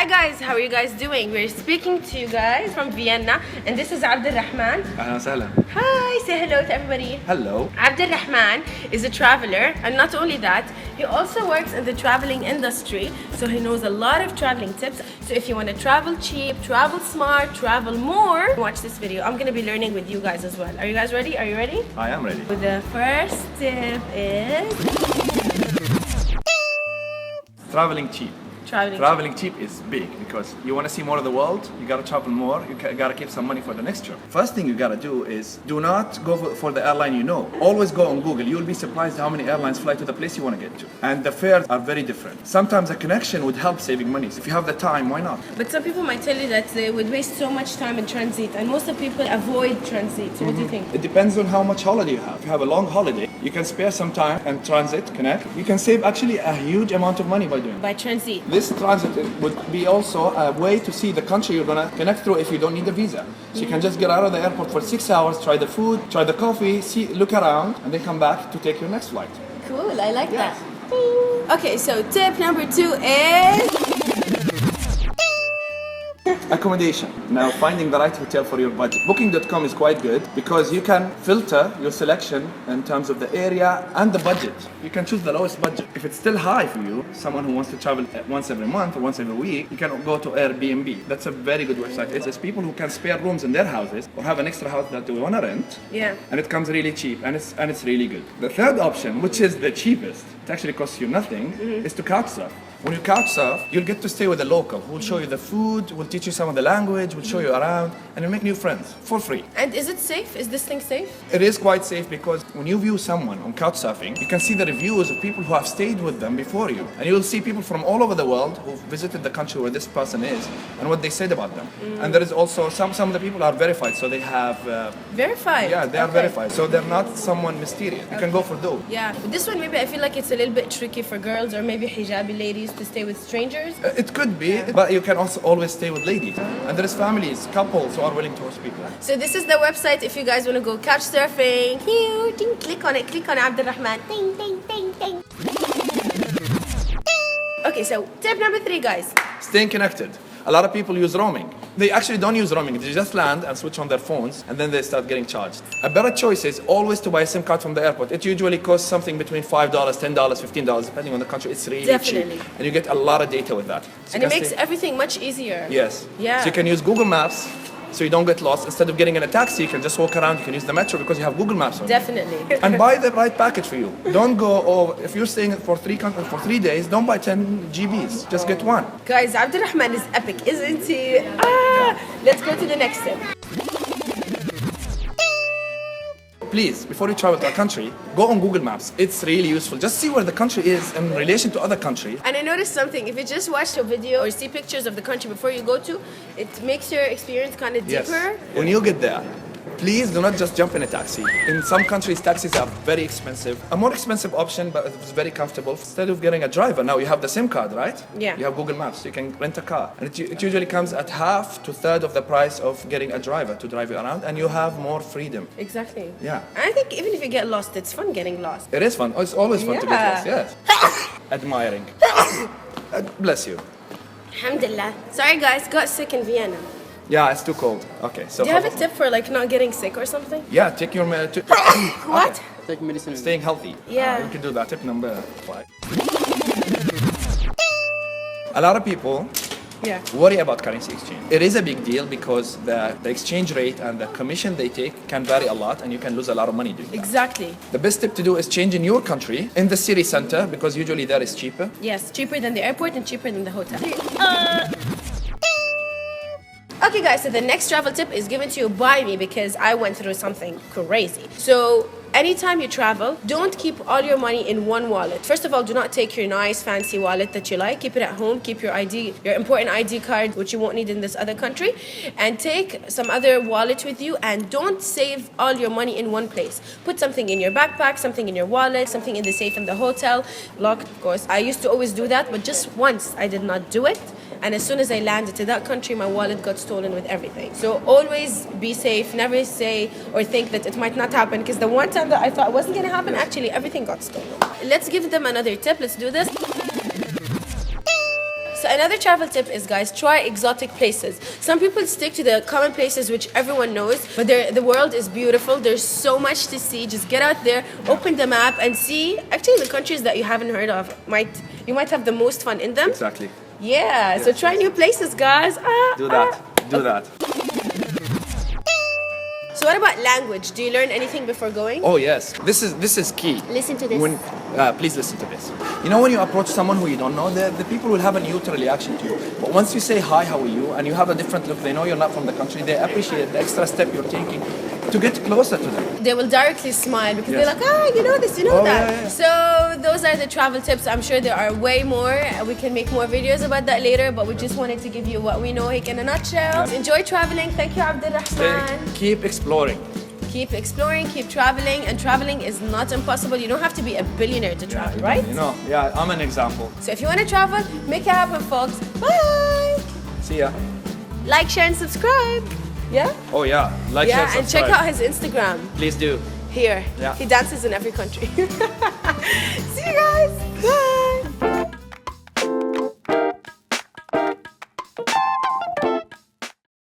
Hi guys, how are you guys doing? We're speaking to you guys from Vienna, and this is Abdulrahman. أهلا وسهلا. Hi, say hello to everybody. Hello. Abdulrahman is a traveler, and not only that, he also works in the traveling industry, so he knows a lot of traveling tips. So if you want to travel cheap, travel smart, travel more, watch this video. I'm going to be learning with you guys as well. Are you guys ready? Are you ready? I am ready. So the first tip is Traveling cheap. traveling cheap is big because you want to see more of the world, you gotta travel more, you gotta keep some money for the next trip. First thing you gotta do is do not go for the airline you know. Always go on Google. You'll be surprised how many airlines fly to the place you want to get to. And the fares are very different. Sometimes a connection would help saving money. So if you have the time, why not? But some people might tell you that they would waste so much time in transit, and most of people avoid transit. So what do you think? It depends on how much holiday you have. If you have a long holiday, you can spare some time and transit, connect. You can save actually a huge amount of money by doing it. By transit. This transit would be also a way to see the country you're gonna connect through if you don't need a visa. So you can just get out of the airport for 6 hours, try the food, try the coffee, see, look around, and then come back to take your next flight. Cool, I like Yes. that. Okay, so tip number 2 is Accommodation. Now, finding the right hotel for your budget. Booking.com is quite good because you can filter your selection in terms of the area and the budget. You can choose the lowest budget. If it's still high for you, someone who wants to travel once every month or once every week, you can go to Airbnb. That's a very good website. It's people who can spare rooms in their houses or have an extra house that they want to rent. Yeah. And it comes really cheap and it's really good. The third option, which is the cheapest, it actually costs you nothing, is to couch surf. When you couch surf, you'll get to stay with a local who will show you the food, will teach you some of the language, will show you around, and you'll make new friends for free. And is it safe? Is this thing safe? It is quite safe because when you view someone on couch surfing, you can see the reviews of people who have stayed with them before you. And you'll see people from all over the world who visited the country where this person is and what they said about them. And there is also some of the people are verified, so they have... Verified? Yeah, they are verified, so they're not someone mysterious. You can go for those. Yeah, but this one maybe I feel like it's a little bit tricky for girls or maybe hijabi ladies to stay with strangers. It could be, but you can also always stay with ladies. And there is families, couples who are willing to host people. So this is the website if you guys want to go couch surfing. Here, ding, click on it, Abdulrahman. Ding, ding, ding, ding. Okay, so tip number 3, guys. Staying connected. A lot of people use roaming. They actually don't use roaming. They just land and switch on their phones and then they start getting charged. A better choice is always to buy a SIM card from the airport. It usually costs something between $5, $10, $15, depending on the country. It's really Definitely. cheap. And you get a lot of data with that. So And you it can makes stay- everything much easier. Yes. Yeah. So you can use Google Maps so you don't get lost. Instead of getting in a taxi, you can just walk around. You can use the metro because you have Google Maps on. Definitely. And buy the right package for you. Don't go, if you're staying for 3 days, don't buy 10 GBs. Just get one. Guys, Abdulrahman is epic, isn't he? Let's go to the next step. Please, before you travel to a country, go on Google Maps. It's really useful. Just see where the country is in relation to other countries. And I noticed something. If you just watch a video or see pictures of the country before you go to, it makes your experience kind of deeper. When you get there, please do not just jump in a taxi. In some countries, taxis are very expensive. A more expensive option, but it's very comfortable. Instead of getting a driver, now you have the SIM card, right? Yeah. You have Google Maps, so you can rent a car. And it usually comes at half to third of the price of getting a driver to drive you around, and you have more freedom. Exactly. Yeah. And I think even if you get lost, it's fun getting lost. It is fun. Oh, it's always fun to get Yeah. lost, yes. Admiring. Bless you. Alhamdulillah. Sorry guys, got sick in Vienna. Yeah, it's too cold. Okay, so... Do you have a tip for like not getting sick or something? Yeah, take your... What? Take medicine. Staying healthy. Yeah. You can do that. Tip number 5. A lot of people Yeah. worry about currency exchange. It is a big deal because the exchange rate and the commission they take can vary a lot and you can lose a lot of money doing that. Exactly. The best tip to do is change in your country, in the city center, because usually that is cheaper. Yes, cheaper than the airport and cheaper than the hotel. Okay guys, so the next travel tip is given to you by me because I went through something crazy. So anytime you travel, don't keep all your money in one wallet. First of all, do not take your nice fancy wallet that you like. Keep it at home. Keep your ID, your important ID card, which you won't need in this other country, and take some other wallet with you, and don't save all your money in one place. Put something in your backpack, something in your wallet, something in the safe in the hotel, locked of course. I used to always do that, but just once I did not do it. And as soon as I landed to that country, my wallet got stolen with everything. So always be safe. Never say or think that it might not happen, because the one time that I thought it wasn't going to happen, actually everything got stolen. Let's give them another tip. Let's do this. So another travel tip is, guys, try exotic places. Some people stick to the common places which everyone knows, but the world is beautiful. There's so much to see. Just get out there, open the map, and see actually the countries that you haven't heard of. You might have the most fun in them. Exactly. Yeah, so try new places, guys. Do that. Do that. So what about language? Do you learn anything before going? Oh yes, this is key. Listen to this. Please listen to this. You know, when you approach someone who you don't know, the people will have a neutral reaction to you. But once you say hi, how are you, and you have a different look, they know you're not from the country. They appreciate the extra step you're taking to get closer to them. They will directly smile because they're like, you know this, you know that. Yeah. So those are the travel tips. I'm sure there are way more. We can make more videos about that later, but we just wanted to give you what we know in a nutshell. Enjoy traveling. Thank you, Abdulrahman. Keep exploring. Keep exploring, keep traveling, and traveling is not impossible. You don't have to be a billionaire to travel, right? You know, I'm an example. So if you want to travel, make it happen, folks. Bye! See ya. Like, share, and subscribe. Yeah? Oh yeah, like, share, Yeah, and check subscribe. out his Instagram. Please do. Here. Yeah. He dances in every country. See you guys. Bye.